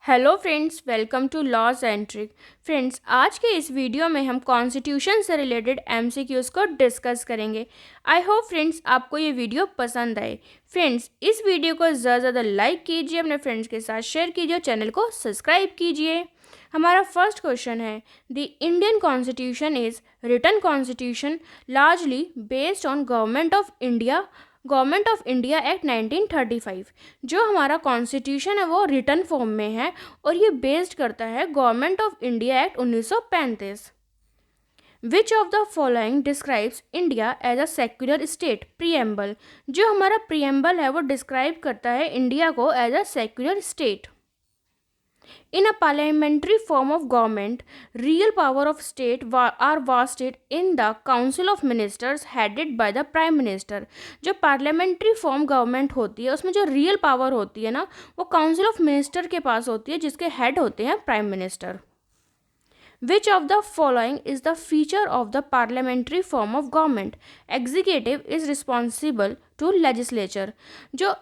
Hello friends, welcome to laws and trick. Friends, आज के इस वीडियो में हम कॉन्स्टिट्यूशन से रिलेटेड एमसीक्यूज़ को डिस्कस करेंगे। आई होप फ्रेंड्स आपको ये वीडियो पसंद आए। फ्रेंड्स, इस वीडियो को ज़्यादा से ज़्यादा लाइक कीजिए, अपने फ्रेंड्स के साथ शेयर कीजिए, चैनल को सब्सक्राइब कीजिए। हमारा फर्स्ट क्वेश्चन है, the Indian constitution is written constitution largely based on government of India act 1935। जो हमारा कॉन्स्टिट्यूशन है वो रिटन फॉर्म में है और ये बेस्ड करता है government of India act 1935। Which of the following describes India as a secular state? Preamble. जो हमारा प्रीएम्बल है वो डिस्क्राइब करता है इंडिया को as a secular state. In a parliamentary form of government, real power of state are vested in the Council of Ministers headed by the Prime Minister। जो parliamentary form government होती है उसमें जो real power होती है ना वो council of minister के पास होती है जिसके हेड होते हैं prime minister. Which of the following is the feature of the parliamentary form of government? Executive is responsible to legislature। जो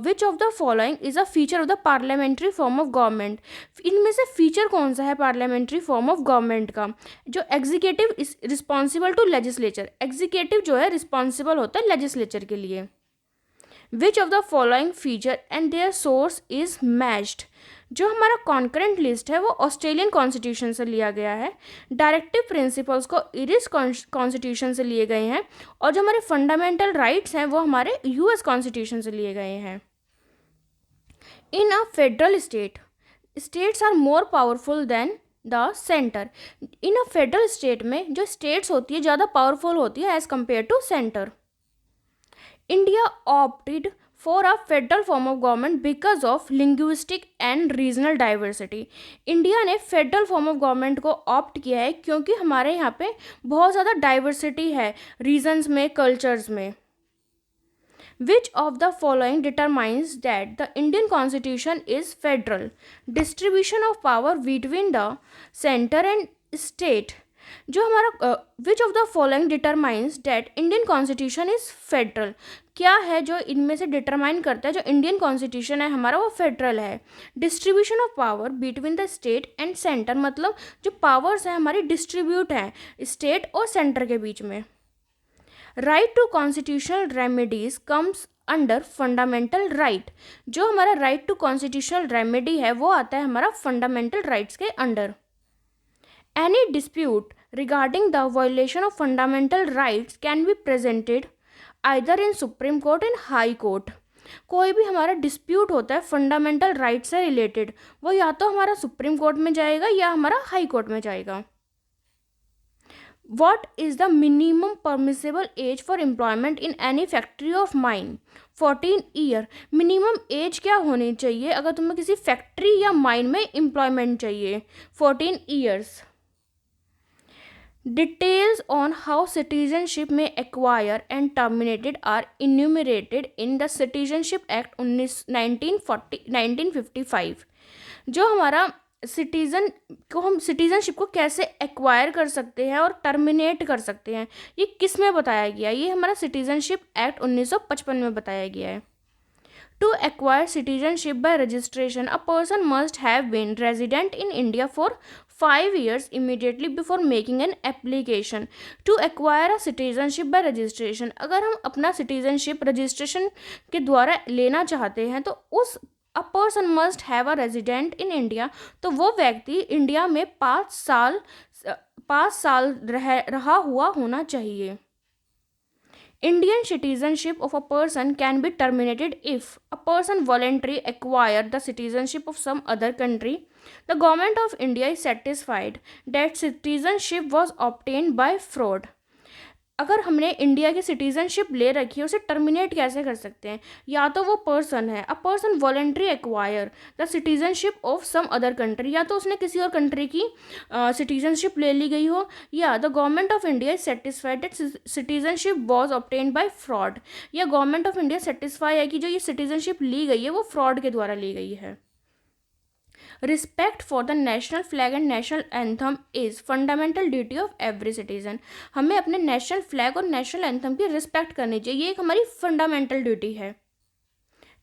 which of the following is a feature of the parliamentary form of government? इनमें से feature कौन सा है parliamentary form of government का? जो executive is responsible to legislature, executive जो है रिस्पॉन्सिबल होता है लेजिस्लेचर के लिए। Which of the following feature and their source is matched? जो हमारा कॉन्करेंट लिस्ट है वो ऑस्ट्रेलियन कॉन्स्टिट्यूशन से लिया गया है, डायरेक्टिव प्रिंसिपल्स को इरिश कॉन्स्टिट्यूशन से लिए गए हैं और जो हमारे फंडामेंटल राइट्स हैं वो हमारे यूएस कॉन्स्टिट्यूशन से लिए गए हैं। In a federal state, states are more powerful than the centre. In a federal state में जो स्टेट्स होती है ज़्यादा पावरफुल होती है as compare to centre. India opted for a federal form of government because of linguistic and regional diversity। India ने federal form of government को opt किया है क्योंकि हमारे यहाँ पे बहुत ज़्यादा डाइवर्सिटी है रीजन्स में, कल्चर्स में। Which of the following determines that the Indian Constitution is federal? Distribution of power between the center and state। जो हमारा विच of the following determines that Indian constitution is federal? क्या है जो इनमें से डिटरमाइन करता है जो इंडियन कॉन्स्टिट्यूशन है हमारा वो फेडरल है? Distribution of power between the state and centre, मतलब जो पावर्स है हमारी डिस्ट्रीब्यूट है स्टेट और सेंटर के बीच में। Right to constitutional remedies comes under fundamental right. जो हमारा राइट टू कॉन्स्टिट्यूशनल रेमेडी है वो आता है हमारा फंडामेंटल राइट्स के under. Any dispute regarding the violation of fundamental rights can be presented either in Supreme Court and High Court। कोई भी हमारा डिस्प्यूट होता है फंडामेंटल राइट से रिलेटेड वो या तो हमारा सुप्रीम कोर्ट में जाएगा या हमारा हाई कोर्ट में जाएगा। What is the minimum permissible age for employment in any factory of mine? 14 year. Minimum age क्या होनी चाहिए अगर तुम्हें किसी फैक्ट्री या माइन में एम्प्लॉयमेंट चाहिए? 14 years. Details on how citizenship may acquire and terminated are enumerated in the Citizenship Act 1955। जो हमारा हम सिटीजनशिप को कैसे एक्वायर कर सकते हैं और टर्मिनेट कर सकते हैं ये किस में बताया गया? ये हमारा सिटीजनशिप एक्ट 1955 में बताया गया है। To acquire citizenship by registration, a person must have been resident in India for 5 years immediately before making an application। To acquire a citizenship by registration, अगर हम अपना citizenship registration के द्वारा लेना चाहते हैं तो उस a person must have a resident in India, तो वो व्यक्ति इंडिया में 5 साल रहा हुआ होना चाहिए। Indian citizenship of a person can be terminated if a person voluntarily acquired the citizenship of some other country, the government of India is satisfied that citizenship was obtained by fraud। अगर हमने India की citizenship ले रखी है उसे terminate कैसे कर सकते हैं? या तो वो पर्सन है, a person voluntary acquire the citizenship of some other country, या तो उसने किसी और कंट्री की सिटीजनशिप ले ली गई हो, या the government of India is satisfied that citizenship was obtained by fraud, या गवर्नमेंट ऑफ इंडिया सेटिस्फाई है कि जो ये सिटीजनशिप ली गई है वो फ्रॉड के द्वारा ली गई है। Respect for the national flag and national anthem is fundamental duty of every citizen. हमें अपने नेशनल फ्लैग और नेशनल एंथम की रिस्पेक्ट करनी चाहिए, ये एक हमारी फंडामेंटल ड्यूटी है।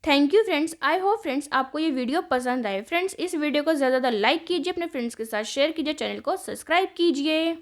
Thank you friends. I hope friends आपको ये वीडियो पसंद आए। फ्रेंड्स इस वीडियो को ज़्यादा लाइक कीजिए, अपने फ्रेंड्स के साथ शेयर कीजिए, चैनल को सब्सक्राइब कीजिए।